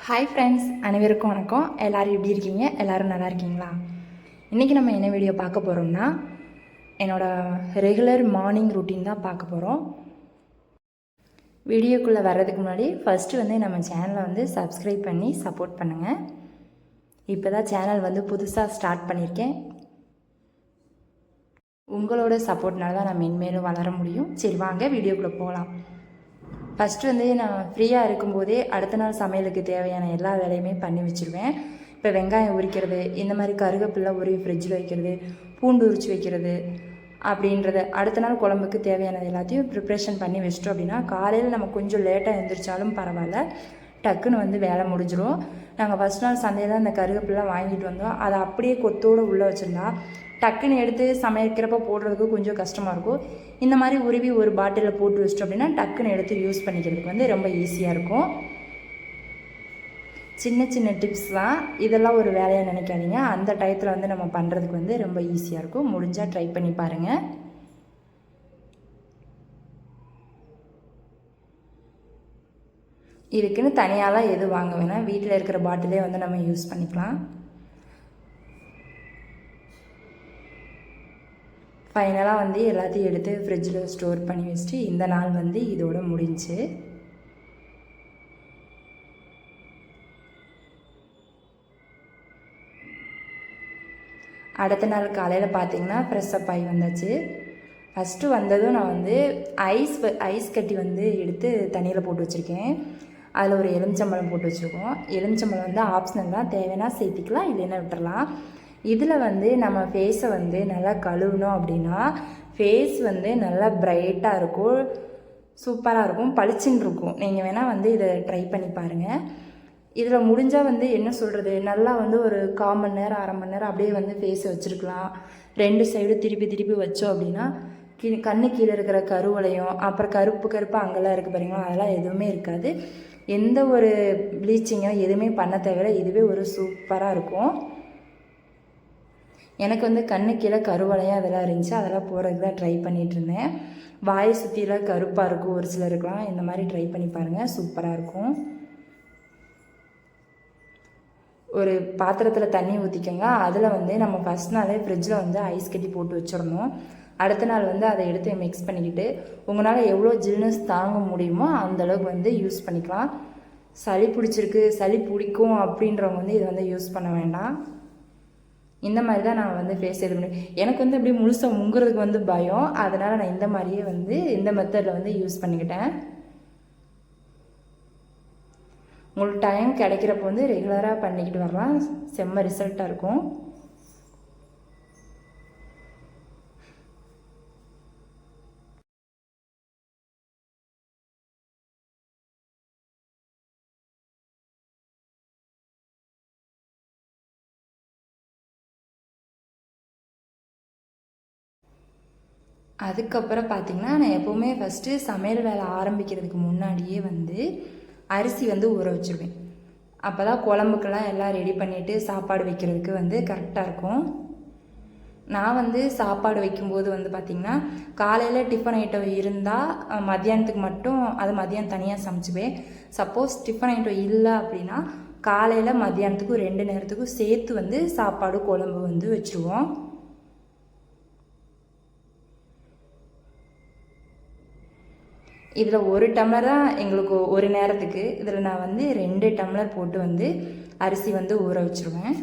Hi friends, அனைவருக்கும் வணக்கம். எல்லோரும் எப்படி இருக்கீங்க? எல்லோரும் நல்லா இருக்கீங்களா? இன்றைக்கி நம்ம என்ன வீடியோ பார்க்க போகிறோம்னா, என்னோடய ரெகுலர் மார்னிங் ரொட்டீன் தான் பார்க்க போகிறோம். வீடியோக்குள்ளே வர்றதுக்கு முன்னாடி ஃபஸ்ட்டு நம்ம சேனலை சப்ஸ்கிரைப் பண்ணி சப்போர்ட் பண்ணுங்கள். இப்போ தான் சேனல் புதுசாக ஸ்டார்ட் பண்ணியிருக்கேன். உங்களோட சப்போர்ட்னால தான் நான் மென்மேலும் வளர முடியும். சரி, வாங்க வீடியோக்குள்ளே போகலாம். ஃபஸ்ட்டு நான் ஃப்ரீயாக இருக்கும்போதே அடுத்த நாள் சமையலுக்கு தேவையான எல்லா வேலையுமே பண்ணி வச்சுருவேன். இப்போ வெங்காயம் உரிக்கிறது, இந்த மாதிரி கருவேப்பிலை உருவி ஃப்ரிட்ஜில் வைக்கிறது, பூண்டு உரித்து வைக்கிறது அப்படின்றத அடுத்த நாள் குழம்புக்கு தேவையானது எல்லாத்தையும் ப்ரிப்ரேஷன் பண்ணி வச்சிட்டோம் அப்படின்னா காலையில் நம்ம கொஞ்சம் லேட்டாக எழுந்திரிச்சாலும் பரவாயில்ல, டக்குன்னு வேலை முடிஞ்சிடும். நாங்கள் ஃபஸ்ட் நாள் சந்தையில் அந்த கருவேப்பிலை வாங்கிட்டு வந்தோம். அதை அப்படியே கொத்தோடு உள்ளே வச்சுருந்தா டக்குன்னு எடுத்து சமைக்கிறப்ப போடுறதுக்கு கொஞ்சம் கஷ்டமாக இருக்கும். இந்த மாதிரி உருவி ஒரு பாட்டிலில் போட்டு வச்சிட்டோம் அப்படின்னா டக்குன்னு எடுத்து யூஸ் பண்ணிக்கிறதுக்கு ரொம்ப ஈஸியாக இருக்கும். சின்ன சின்ன டிப்ஸ் தான், இதெல்லாம் ஒரு வேலையாக நினைக்காதீங்க. அந்த டயத்தில் நம்ம பண்ணுறதுக்கு ரொம்ப ஈஸியாக இருக்கும். முடிஞ்சால் ட்ரை பண்ணி பாருங்கள். இதுக்குன்னு தனியாலாம் எது வாங்க வேணாம், வீட்டில் இருக்கிற பாட்டிலே நம்ம யூஸ் பண்ணிக்கலாம். ஃபைனலாக எல்லாத்தையும் எடுத்து ஃப்ரிட்ஜில் ஸ்டோர் பண்ணி வச்சுட்டு இந்த நாள் இதோட முடிஞ்சு. அடுத்த நாள் காலையில் பார்த்தீங்கன்னா ஃப்ரெஷ்ஷப் ஆகி வந்தாச்சு. ஃபஸ்ட்டு வந்ததும் நான் ஐஸ் கட்டி எடுத்து தண்ணியில் போட்டு வச்சுருக்கேன். அதில் ஒரு எலுமிச்சம்பழம் போட்டு வச்சுருக்கோம். எலுமிச்சம்பழம் ஆப்ஷனல் தான், தேவைன்னா சேர்த்திக்கலாம், இல்லைன்னா விட்டுறலாம். இதில் நம்ம ஃபேஸை நல்லா கழுவினோம் அப்படின்னா ஃபேஸ் நல்லா பிரைட்டாக இருக்கும், சூப்பராக இருக்கும், பளிச்சுன்னு இருக்கும். நீங்கள் வேணால் இதை ட்ரை பண்ணி பாருங்கள். இதில் முடிஞ்சால் என்ன சொல்கிறது, நல்லா ஒரு 1/4 மணி நேரம் 1/2 மணி நேரம் அப்படியே ஃபேஸை வச்சுருக்கலாம். 2 சைடு திருப்பி திருப்பி வச்சோம் அப்படின்னா கண்ணு கீழே இருக்கிற கருவளையம், அப்புறம் கருப்பு அங்கெல்லாம் இருக்குது பாருங்களா, அதெல்லாம் எதுவுமே இருக்காது. எந்த ஒரு ப்ளீச்சிங்கோ எதுவுமே பண்ண தேவையில்லை. இதுவே ஒரு சூப்பராக இருக்கும். எனக்கு கண்ணு கீழே கருவளையம் அதெல்லாம் இருந்துச்சு, அதெல்லாம் போகிறதுக்கு தான் ட்ரை பண்ணிகிட்ருந்தேன். வாயை சுற்றிலாம் கருப்பாக இருக்கும் ஒரு சிலருக்குலாம். இந்த மாதிரி ட்ரை பண்ணி பாருங்கள், சூப்பராக இருக்கும். ஒரு பாத்திரத்தில் தண்ணி ஊற்றிக்கோங்க. அதில் நம்ம ஃபஸ்ட் நாளே ஃப்ரிட்ஜில் ஐஸ் கட்டி போட்டு வச்சிடணும். அடுத்த நாள் அதை எடுத்து மிக்ஸ் பண்ணிக்கிட்டு உங்களால் எவ்வளோ ஜில்னஸ் தாங்க முடியுமோ அந்தளவுக்கு யூஸ் பண்ணிக்கலாம். சளி பிடிச்சிருக்கு, சளி பிடிக்கும் அப்படின்றவங்க இதை யூஸ் பண்ண வேண்டாம். இந்த மாதிரி தான் நான் ஃபேஸ் இது பண்ணி எனக்கு அப்படி முழுசாக முங்குறதுக்கு பயம். அதனால் நான் இந்த மாதிரியே இந்த மெத்தடில் யூஸ் பண்ணிக்கிட்டேன். உங்களுக்கு டைம் கிடைக்கிறப்போ ரெகுலராக பண்ணிக்கிட்டு வரலாம், செம்ம ரிசல்ட்டாக இருக்கும். அதுக்கப்புறம் பார்த்திங்கன்னா நான் எப்போவுமே ஃபஸ்ட்டு சமையல் வேலை ஆரம்பிக்கிறதுக்கு முன்னாடியே அரிசி ஊற வச்சுருவேன். அப்போ தான் குழம்புக்கெல்லாம் எல்லாம் ரெடி பண்ணிவிட்டு சாப்பாடு வைக்கிறதுக்கு கரெக்டாக இருக்கும். நான் சாப்பாடு வைக்கும்போது பார்த்திங்கன்னா காலையில் டிஃபன் ஐட்டம் இருந்தால் மத்தியானத்துக்கு மட்டும் அது மத்தியானம் தனியாக சமைச்சுவேன். சப்போஸ் டிஃபன் ஐட்டம் இல்லை அப்படின்னா காலையில் மத்தியானத்துக்கும் 2 நேரத்துக்கும் சேர்த்து சாப்பாடு குழம்பு வச்சுருவோம். இதில் 1 டம்ளர் தான் எங்களுக்கு ஒரு நேரத்துக்கு. இதில் நான் 2 டம்ளர் போட்டு அரிசி ஊற வச்சுருவேன்.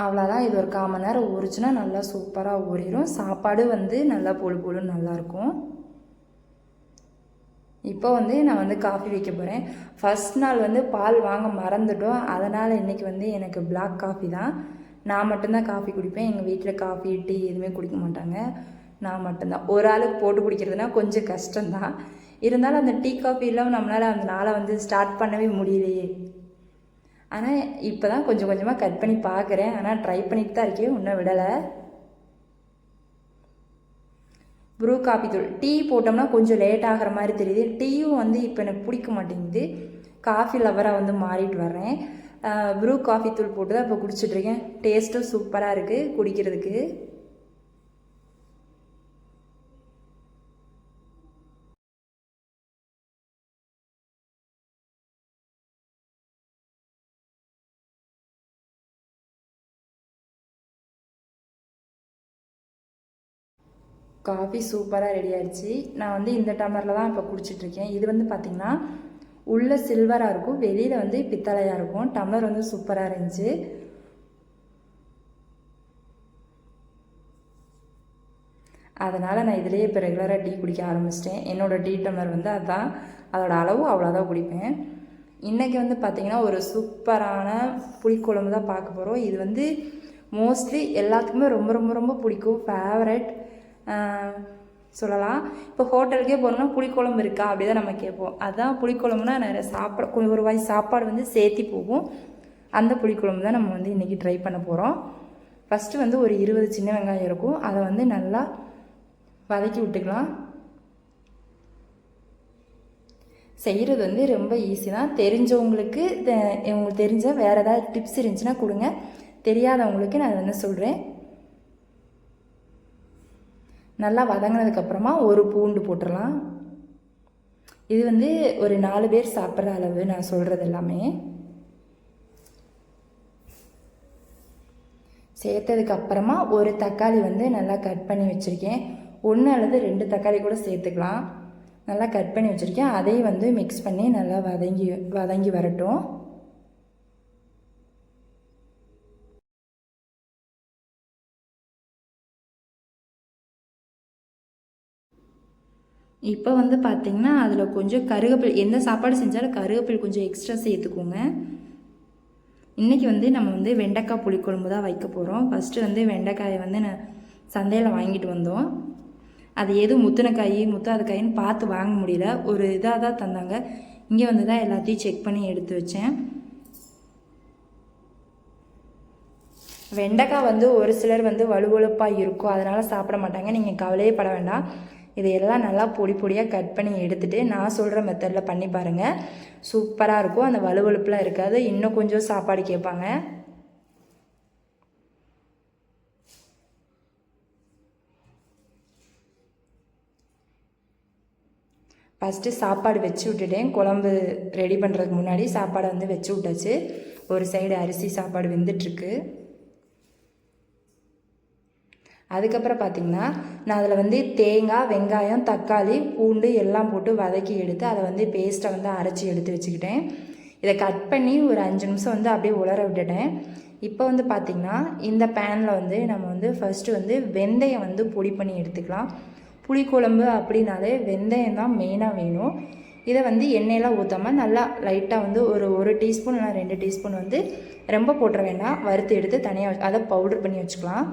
அவ்வளோதான். இது ஒரு 1/4 மணி நேரம் ஊறிச்சுன்னா நல்லா சூப்பராக ஊறிடும். சாப்பாடு நல்லா பொழுன்னு நல்லாயிருக்கும். இப்போ நான் காஃபி வைக்க போகிறேன். ஃபஸ்ட் நாள் பால் வாங்க மறந்துட்டோம். அதனால் இன்றைக்கி எனக்கு பிளாக் காஃபி தான். நான் மட்டும்தான் காஃபி குடிப்பேன். எங்கள் வீட்டில் காஃபி டீ எதுவுமே குடிக்க மாட்டாங்க. நான் மட்டும்தான். ஒரு ஆளுக்கு போட்டு குடிக்கிறதுனா கொஞ்சம் கஷ்டம்தான். இருந்தாலும் அந்த டீ காஃபி இல்லாமல் நம்மளால் அந்த நாளை ஸ்டார்ட் பண்ணவே முடியலையே. ஆனால் இப்போ தான் கொஞ்சம் கொஞ்சமாக கட் பண்ணி பார்க்குறேன். ஆனால் ட்ரை பண்ணிட்டு தான் இருக்கேன், இன்னும் விடலை. ப்ரூ காஃபி தூள். டீ போட்டோம்னா கொஞ்சம் லேட் ஆகிற மாதிரி தெரியுது. டீயும் வந்து இப்போ எனக்கு பிடிக்க மாட்டேங்குது. காஃபி லவராக வந்து மாறிட்டு வர்றேன். ப்ரூ காஃபி தூள் போட்டு தான் இப்போ குடிச்சிட்ருக்கேன். டேஸ்ட்டும் சூப்பராக இருக்குது குடிக்கிறதுக்கு. காஃபி சூப்பராக ரெடி ஆகிடுச்சு. நான் வந்து இந்த டம்ளரில் தான் இப்போ குடிச்சிட்ருக்கேன். இது வந்து பார்த்திங்கன்னா உள்ளே சில்வராக இருக்கும், வெளியில் வந்து பித்தளையாக இருக்கும். டம்ளர் வந்து சூப்பராக இருந்துச்சு. அதனால் நான் இதிலேயே இப்போ ரெகுலராக டீ குடிக்க ஆரம்பிச்சிட்டேன். என்னோடய டீ டம்ளர் வந்து அதுதான், அதோடய அளவு அவ்வளோதான் குடிப்பேன். இன்றைக்கி வந்து பார்த்திங்கன்னா ஒரு சூப்பரான புளிக்குழம்பு தான் பார்க்க போகிறோம். இது வந்து மோஸ்ட்லி எல்லாத்துக்குமே ரொம்ப ரொம்ப ரொம்ப பிடிக்கும், ஃபேவரட் சொல்லலாம். இப்போ ஹோட்டலுக்கே போனோம்னா புளிக்குழம்பு இருக்கா அப்படி தான் நம்ம கேட்போம். அதுதான் புளிக்குழம்புனா நிறைய சாப்பாடு, ஒரு வாய் சாப்பாடு வந்து சேர்த்தி போகும். அந்த புளிக்குழம்பு தான் நம்ம வந்து இன்றைக்கி ட்ரை பண்ண போகிறோம். ஃபஸ்ட்டு வந்து ஒரு 20 சின்ன வெங்காயம் இருக்கும், அதை வந்து நல்லா வதக்கி விட்டுக்கலாம். செய்கிறது வந்து ரொம்ப ஈஸி தான். தெரிஞ்சவங்களுக்கு உங்களுக்கு தெரிஞ்ச வேறு ஏதாவது டிப்ஸ் இருந்துச்சுன்னா கொடுங்க, தெரியாதவங்களுக்கு நான் வந்து சொல்கிறேன். நல்லா வதங்கினதுக்கப்புறமா ஒரு பூண்டு போட்டுடலாம். இது வந்து ஒரு 4 பேர் சாப்பிட்ற அளவு நான் சொல்கிறது எல்லாமே. சேர்த்ததுக்கப்புறமா ஒரு தக்காளி வந்து நல்லா கட் பண்ணி வச்சுருக்கேன். 1 அல்லது 2 தக்காளி கூட சேர்த்துக்கலாம். நல்லா கட் பண்ணி வச்சுருக்கேன். அதையும் வந்து மிக்ஸ் பண்ணி நல்லா வதங்கி வரட்டும். இப்போ வந்து பார்த்திங்கன்னா அதில் கொஞ்சம் கருவேப்பிலை, எந்த சாப்பாடு செஞ்சாலும் கருவேப்பிலை கொஞ்சம் எக்ஸ்ட்ரா சேர்த்துக்கோங்க. இன்றைக்கி வந்து நம்ம வந்து வெண்டைக்காய் புளிக்குழம்பு தான் வைக்க போகிறோம். ஃபஸ்ட்டு வந்து வெண்டைக்காயை வந்து நான் சந்தையில் வாங்கிட்டு வந்தோம். அது எதுவும் முத்தாத காயின்னு பார்த்து வாங்க முடியல, ஒரு இதாக தான் தந்தாங்க. இங்கே வந்து தான் எல்லாத்தையும் செக் பண்ணி எடுத்து வச்சேன். வெண்டைக்காய் வந்து ஒரு சிலர் வந்து வலுவழுப்பாக இருக்கும், அதனால் சாப்பிட மாட்டாங்க. நீங்கள் கவலையே பட வேண்டாம். இதையெல்லாம் நல்லா பொடி பொடியாக கட் பண்ணி எடுத்துகிட்டு நான் சொல்கிற மெத்தடில் பண்ணி பாருங்கள், சூப்பராக இருக்கும். அந்த வலுவழுப்புலாம் இருக்காது. இன்னும் கொஞ்சம் சாப்பாடு கேட்பாங்க. ஃபஸ்ட்டு சாப்பாடு வச்சு விட்டுட்டேன். குழம்பு ரெடி பண்ணுறதுக்கு முன்னாடி சாப்பாடை வந்து வச்சு விட்டாச்சு. ஒரு சைடு அரிசி சாப்பாடு வெந்துட்டுருக்கு. அதுக்கப்புறம் பார்த்திங்கன்னா நான் அதில் வந்து தேங்காய், வெங்காயம், தக்காளி, பூண்டு எல்லாம் போட்டு வதக்கி எடுத்து அதை வந்து பேஸ்ட்டை வந்து அரைச்சி எடுத்து வச்சுக்கிட்டேன். இதை கட் பண்ணி ஒரு 5 நிமிஷம் வந்து அப்படியே உலர விட்டுட்டேன். இப்போ வந்து பார்த்திங்கன்னா இந்த பேனில் வந்து நம்ம வந்து ஃபஸ்ட்டு வந்து வெந்தயம் வந்து பொடி பண்ணி எடுத்துக்கலாம். புளிக்குழம்பு அப்படின்னாலே வெந்தயம் தான் மெயினாக வேணும். இதை வந்து எண்ணெயெல்லாம் ஊற்றாமல் நல்லா லைட்டாக வந்து ஒரு டீஸ்பூன் இல்லை 2 டீஸ்பூன் வந்து ரொம்ப போட்டுற வேண்டாம், வறுத்து எடுத்து தனியாக அதை பவுடர் பண்ணி வச்சுக்கலாம்.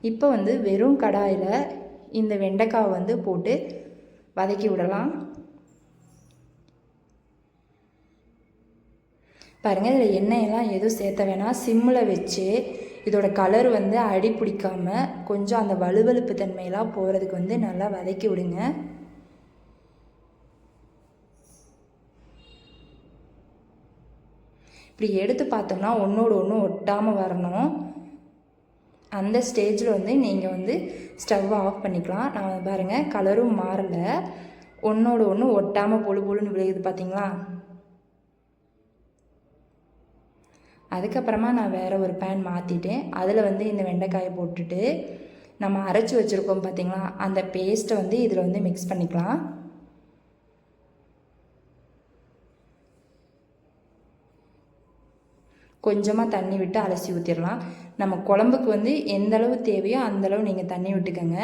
இப்போ வந்து வெறும் கடாயில் இந்த வெண்டைக்காவை வந்து போட்டு வதக்கி விடலாம். பாருங்கள், இதில் எண்ணெயெல்லாம் எதுவும் சேர்த்த வேணாம். சிம்மில் வச்சு இதோட கலர் வந்து அடி பிடிக்காமல் கொஞ்சம் அந்த வலுவழுப்பு தன்மையெல்லாம் போகிறதுக்கு வந்து நல்லா வதக்கி விடுங்க. இப்படி எடுத்து பார்த்தோம்னா ஒன்றோடு ஒன்று ஒட்டாமல் வரணும். அந்த ஸ்டேஜில் வந்து நீங்கள் வந்து ஸ்டவ்வை ஆஃப் பண்ணிக்கலாம். நான் பாருங்கள், கலரும் மாறலை, ஒன்றோடு ஒன்று ஒட்டாமல் பொழு பொழுன்னு விழுகுது பார்த்தீங்களா. அதுக்கப்புறமா நான் வேறு ஒரு பேன் மாற்றிட்டேன். அதில் வந்து இந்த வெண்டைக்காயை போட்டுட்டு நம்ம அரைச்சி வச்சுருக்கோம் பார்த்தீங்களா, அந்த பேஸ்ட்டை வந்து இதில் வந்து மிக்ஸ் பண்ணிக்கலாம். கொஞ்சமாக தண்ணி விட்டு அலசி ஊற்றிடலாம். நம்ம குழம்புக்கு வந்து எந்த அளவு தேவையோ அந்தளவு நீங்கள் தண்ணி விட்டுக்கோங்க.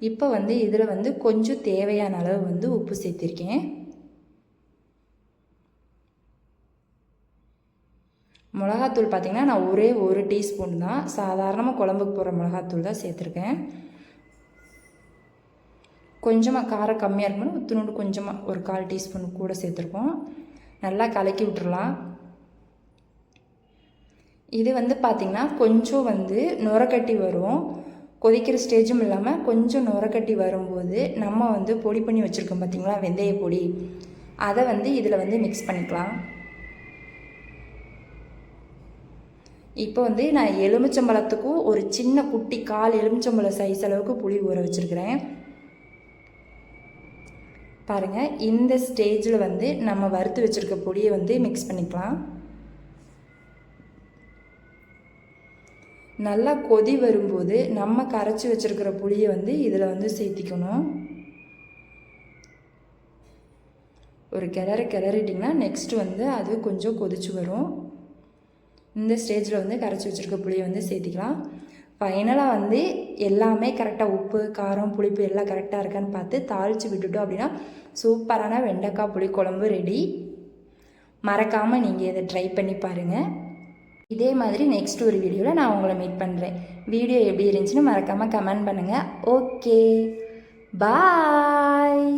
இப்போ வந்து இதில் வந்து கொஞ்சம் தேவையான அளவு வந்து உப்பு சேர்த்திருக்கேன். மிளகாத்தூள் பார்த்திங்கன்னா நான் ஒரே 1 டீஸ்பூன் தான், சாதாரணமாக குழம்புக்கு போடுற மிளகாத்தூள் தான் சேர்த்துருக்கேன். கொஞ்சமாக காரம் கம்மியாக இருக்கணும், உத்துணோண்டு கொஞ்சமாக ஒரு 1/4 டீஸ்பூன் கூட சேர்த்துருக்கோம். நல்லா கலக்கி விட்டுறலாம். இது வந்து பார்த்திங்கன்னா கொஞ்சம் வந்து நுரக்கட்டி வரும், கொதிக்கிற ஸ்டேஜும் இல்லாமல் கொஞ்சம் நுரக்கட்டி வரும்போது நம்ம வந்து பொடி பண்ணி வச்சுருக்கோம் பார்த்திங்களா வெந்தய பொடி, அதை வந்து இதில் வந்து மிக்ஸ் பண்ணிக்கலாம். இப்போ வந்து நான் எலுமிச்சம்பழத்துக்கும் ஒரு சின்ன குட்டி 1/4 எலுமிச்சம்பழம் சைஸ் அளவுக்கு புளி ஊற வச்சுருக்கிறேன். பாருங்கள், இந்த ஸ்டேஜில் வந்து நம்ம வறுத்து வச்சுருக்க பொடியை வந்து மிக்ஸ் பண்ணிக்கலாம். நல்லா கொதி வரும்போது நம்ம கரைச்சி வச்சுருக்கிற புளியை வந்து இதில் வந்து சேர்த்திக்கணும். ஒரு கிளறிட்டிங்கன்னா நெக்ஸ்ட்டு வந்து அது கொஞ்சம் கொதிச்சு வரும். இந்த ஸ்டேஜில் வந்து கரைச்சி வச்சுருக்க புளியை வந்து சேர்த்திக்கலாம். ஃபைனலாக வந்து எல்லாமே கரெக்டாக உப்பு, காரம், புளிப்பு எல்லாம் கரெக்டாக இருக்கான்னு பார்த்து தாளித்து விட்டுட்டோம் அப்படின்னா சூப்பரான வெண்டைக்காய் புளிக்குழம்பு ரெடி. மறக்காமல் நீங்கள் இதை ட்ரை பண்ணி பாருங்கள். இதே மாதிரி நெக்ஸ்ட் ஒரு வீடியோவில் நான் உங்களை மீட் பண்ணுறேன். வீடியோ எப்படி இருந்துச்சுன்னு மறக்காமல் கமெண்ட் பண்ணுங்கள். ஓகே, பாய்.